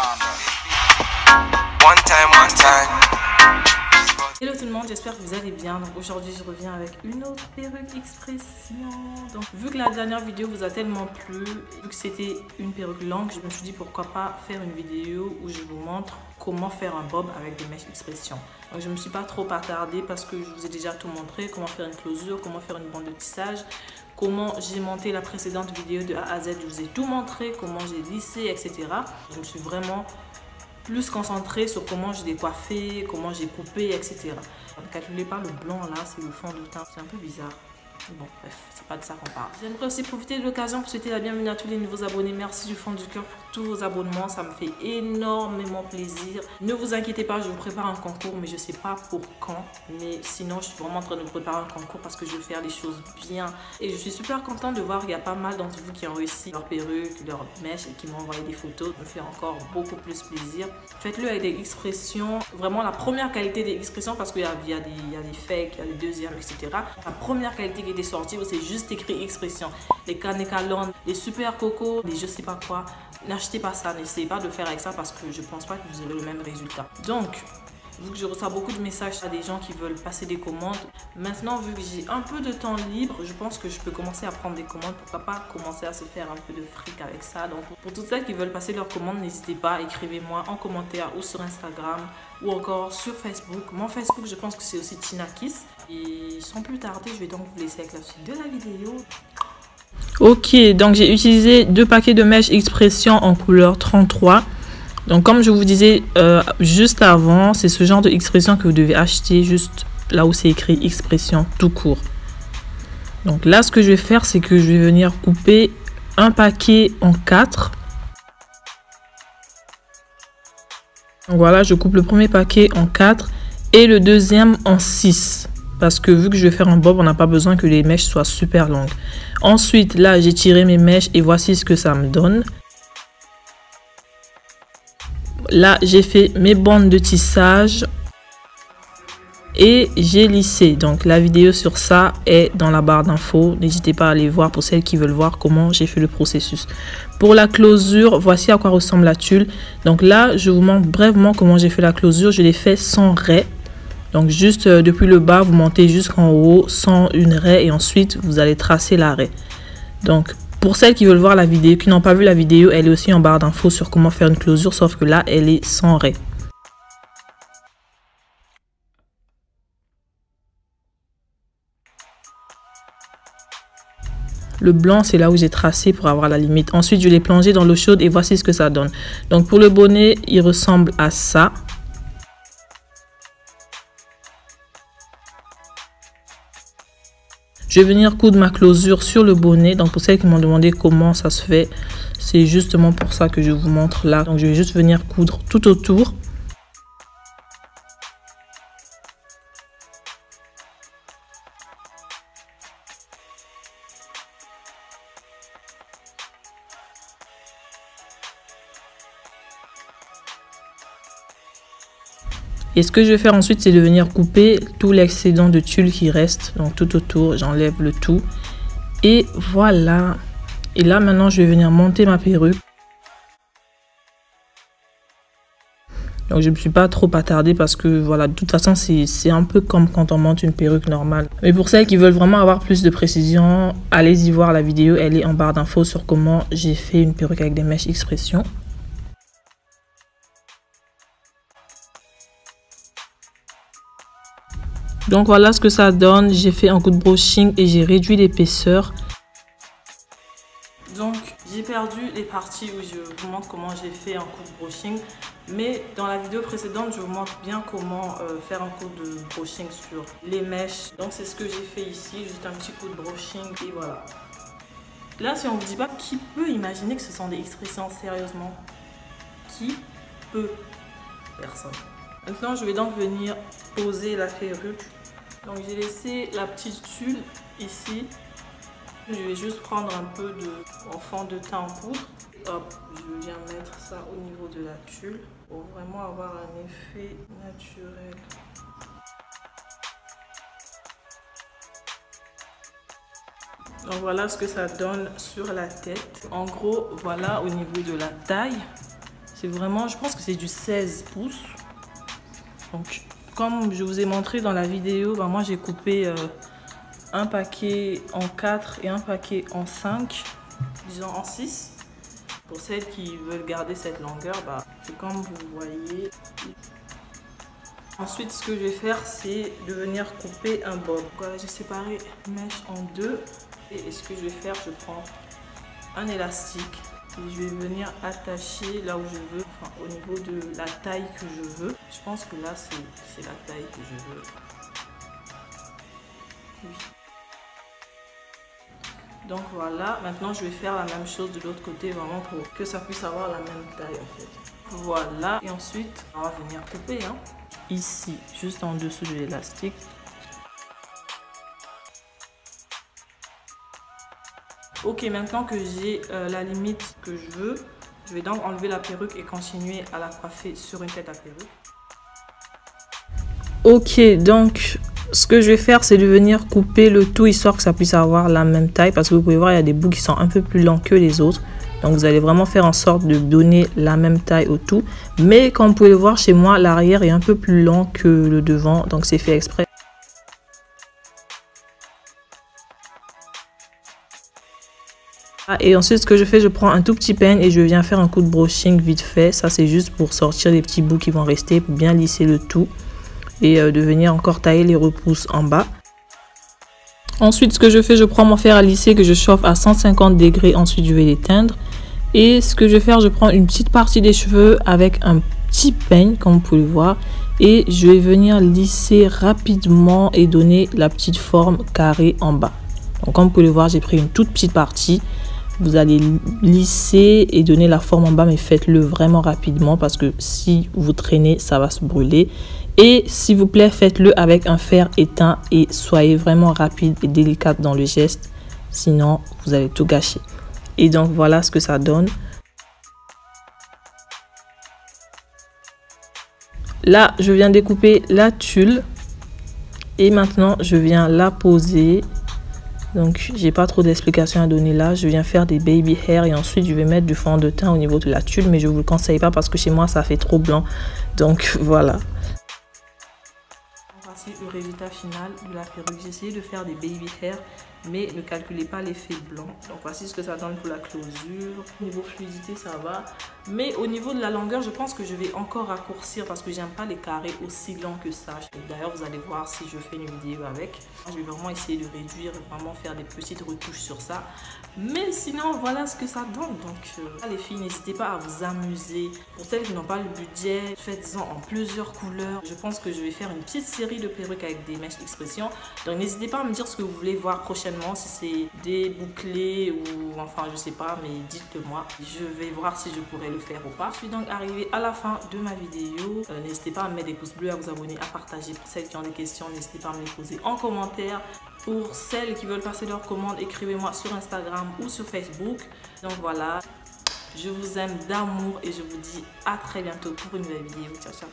One time. Hello tout le monde, j'espère que vous allez bien. Donc aujourd'hui je reviens avec une autre perruque expression. Donc vu que la dernière vidéo vous a tellement plu, vu que c'était une perruque longue, je me suis dit pourquoi pas faire une vidéo où je vous montre comment faire un bob avec des mèches expression. Donc je me suis pas trop attardée parce que je vous ai déjà tout montré, comment faire une closure, comment faire une bande de tissage, comment j'ai monté la précédente vidéo de A à Z, je vous ai tout montré, comment j'ai lissé, etc. Je me suis vraiment plus concentré sur comment j'ai décoiffé, comment j'ai coupé, etc. Ne calculez pas le blanc là, c'est le fond de teint, c'est un peu bizarre. Bon, bref, c'est pas de ça qu'on parle. J'aimerais aussi profiter de l'occasion pour souhaiter la bienvenue à tous les nouveaux abonnés. Merci du fond du cœur pour tous vos abonnements, ça me fait énormément plaisir. Ne vous inquiétez pas, je vous prépare un concours, mais je sais pas pour quand. Mais sinon, je suis vraiment en train de vous préparer un concours parce que je veux faire les choses bien. Et je suis super contente de voir qu'il y a pas mal d'entre vous qui ont réussi leur perruque, leur mèche et qui m'ont envoyé des photos. Ça me fait encore beaucoup plus plaisir. Faites-le avec des expressions, vraiment la première qualité des expressions parce qu'il y a des fakes, il y a des deuxièmes, etc. La première qualité qui est sortie, c'est juste écrit expression. Les Kanekalon, les super coco, les je sais pas quoi. N'achetez pas ça, n'essayez pas de faire avec ça parce que je pense pas que vous aurez le même résultat. Donc, vu que je reçois beaucoup de messages à des gens qui veulent passer des commandes, maintenant vu que j'ai un peu de temps libre, je pense que je peux commencer à prendre des commandes. Pourquoi pas commencer à se faire un peu de fric avec ça. Donc pour toutes celles qui veulent passer leurs commandes, n'hésitez pas, écrivez-moi en commentaire ou sur Instagram ou encore sur Facebook. Mon Facebook, je pense que c'est aussi Tinakis. Et sans plus tarder, je vais donc vous laisser avec la suite de la vidéo. Ok, donc j'ai utilisé 2 paquets de mèches expression en couleur 33. Donc comme je vous disais juste avant, c'est ce genre de expression que vous devez acheter juste là où c'est écrit expression tout court. Donc là, ce que je vais faire, c'est que je vais venir couper un paquet en 4. Donc voilà, je coupe le premier paquet en 4 et le deuxième en 6. Parce que vu que je vais faire un bob, on n'a pas besoin que les mèches soient super longues. Ensuite, là, j'ai tiré mes mèches et voici ce que ça me donne. Là, j'ai fait mes bandes de tissage et j'ai lissé. Donc, la vidéo sur ça est dans la barre d'infos. N'hésitez pas à aller voir pour celles qui veulent voir comment j'ai fait le processus. Pour la closure, voici à quoi ressemble la tulle. Donc là, je vous montre brièvement comment j'ai fait la closure. Je l'ai fait sans raie. Donc, juste depuis le bas, vous montez jusqu'en haut sans une raie et ensuite, vous allez tracer la raie. Donc, pour celles qui veulent voir la vidéo, qui n'ont pas vu la vidéo, elle est aussi en barre d'infos sur comment faire une closure, sauf que là, elle est sans raie. Le blanc, c'est là où j'ai tracé pour avoir la limite. Ensuite, je l'ai plongé dans l'eau chaude et voici ce que ça donne. Donc, pour le bonnet, il ressemble à ça. Je vais venir coudre ma closure sur le bonnet. Donc pour celles qui m'ont demandé comment ça se fait, c'est justement pour ça que je vous montre là. Donc je vais juste venir coudre tout autour. Et ce que je vais faire ensuite, c'est de venir couper tout l'excédent de tulle qui reste. Donc tout autour, j'enlève le tout. Et voilà. Et là, maintenant, je vais venir monter ma perruque. Donc je ne me suis pas trop attardée parce que voilà, de toute façon, c'est un peu comme quand on monte une perruque normale. Mais pour celles qui veulent vraiment avoir plus de précision, allez-y voir la vidéo. Elle est en barre d'infos sur comment j'ai fait une perruque avec des mèches expression. Donc voilà ce que ça donne. J'ai fait un coup de brushing et j'ai réduit l'épaisseur. Donc j'ai perdu les parties où je vous montre comment j'ai fait un coup de brushing. Mais dans la vidéo précédente, je vous montre bien comment faire un coup de brushing sur les mèches. Donc c'est ce que j'ai fait ici, juste un petit coup de brushing et voilà. Là, si on ne vous dit pas, qui peut imaginer que ce sont des expressions sérieusement? Qui peut? Personne. Maintenant, je vais donc venir poser la perruque. Donc, j'ai laissé la petite tulle ici. Je vais juste prendre un peu de fond de teint en poudre. Hop, je viens mettre ça au niveau de la tulle pour vraiment avoir un effet naturel. Donc voilà ce que ça donne sur la tête. En gros, voilà au niveau de la taille. C'est vraiment, je pense que c'est du 16 pouces. Donc, comme je vous ai montré dans la vidéo, bah, moi j'ai coupé un paquet en 4 et un paquet en 5, disons en 6. Pour celles qui veulent garder cette longueur, bah, c'est comme vous voyez. Ensuite, ce que je vais faire, c'est de venir couper un bob. Voilà, j'ai séparé une mèche en deux. Et ce que je vais faire, je prends un élastique et je vais venir attacher là où je veux, enfin, au niveau de la taille que je veux. Je pense que là, c'est la taille que je veux. Oui. Donc voilà, maintenant je vais faire la même chose de l'autre côté, vraiment pour que ça puisse avoir la même taille en fait. Voilà, et ensuite on va venir couper ici, juste en dessous de l'élastique. Ok, maintenant que j'ai la limite que je veux, je vais donc enlever la perruque et continuer à la coiffer sur une tête à perruque. Ok, donc ce que je vais faire, c'est de venir couper le tout histoire que ça puisse avoir la même taille, parce que vous pouvez voir, il y a des bouts qui sont un peu plus longs que les autres. Donc vous allez vraiment faire en sorte de donner la même taille au tout. Mais comme vous pouvez le voir chez moi, l'arrière est un peu plus long que le devant, donc c'est fait exprès. Et ensuite, ce que je fais, je prends un tout petit peigne et je viens faire un coup de brushing vite fait. Ça, c'est juste pour sortir les petits bouts qui vont rester, pour bien lisser le tout. Et de venir encore tailler les repousses en bas. Ensuite, ce que je fais, je prends mon fer à lisser que je chauffe à 150 degrés. Ensuite, je vais l'éteindre. Et ce que je vais faire, je prends une petite partie des cheveux avec un petit peigne, comme vous pouvez le voir. Et je vais venir lisser rapidement et donner la petite forme carrée en bas. Donc, comme vous pouvez le voir, j'ai pris une toute petite partie. Vous allez lisser et donner la forme en bas, mais faites-le vraiment rapidement parce que si vous traînez, ça va se brûler. Et s'il vous plaît, faites-le avec un fer éteint et soyez vraiment rapide et délicate dans le geste. Sinon, vous allez tout gâcher. Et donc, voilà ce que ça donne. Là, je viens découper la tulle. Et maintenant, je viens la poser. Donc, j'ai pas trop d'explications à donner là. Je viens faire des baby hair et ensuite, je vais mettre du fond de teint au niveau de la tulle. Mais je vous le conseille pas parce que chez moi, ça fait trop blanc. Donc, voilà. Voici le résultat final de la perruque. J'ai essayé de faire des baby hair, mais ne calculez pas l'effet blanc. Donc voici ce que ça donne pour la closure. Au niveau fluidité, ça va. Mais au niveau de la longueur, je pense que je vais encore raccourcir parce que j'aime pas les carrés aussi longs que ça. D'ailleurs, vous allez voir si je fais une vidéo avec. Je vais vraiment essayer de réduire et vraiment faire des petites retouches sur ça. Mais sinon, voilà ce que ça donne. Donc les filles, n'hésitez pas à vous amuser. Pour celles qui n'ont pas le budget, faites-en en plusieurs couleurs. Je pense que je vais faire une petite série de perruques avec des mèches expression. Donc n'hésitez pas à me dire ce que vous voulez voir prochainement, si c'est des bouclés ou enfin je sais pas, mais dites-le moi. Je vais voir si je pourrais le faire ou pas. Je suis donc arrivée à la fin de ma vidéo. N'hésitez pas à me mettre des pouces bleus, à vous abonner, à partager. Pour celles qui ont des questions, n'hésitez pas à me les poser en commentaire. Pour celles qui veulent passer leurs commandes, écrivez-moi sur Instagram ou sur Facebook. Donc voilà, je vous aime d'amour et je vous dis à très bientôt pour une nouvelle vidéo. Ciao, ciao.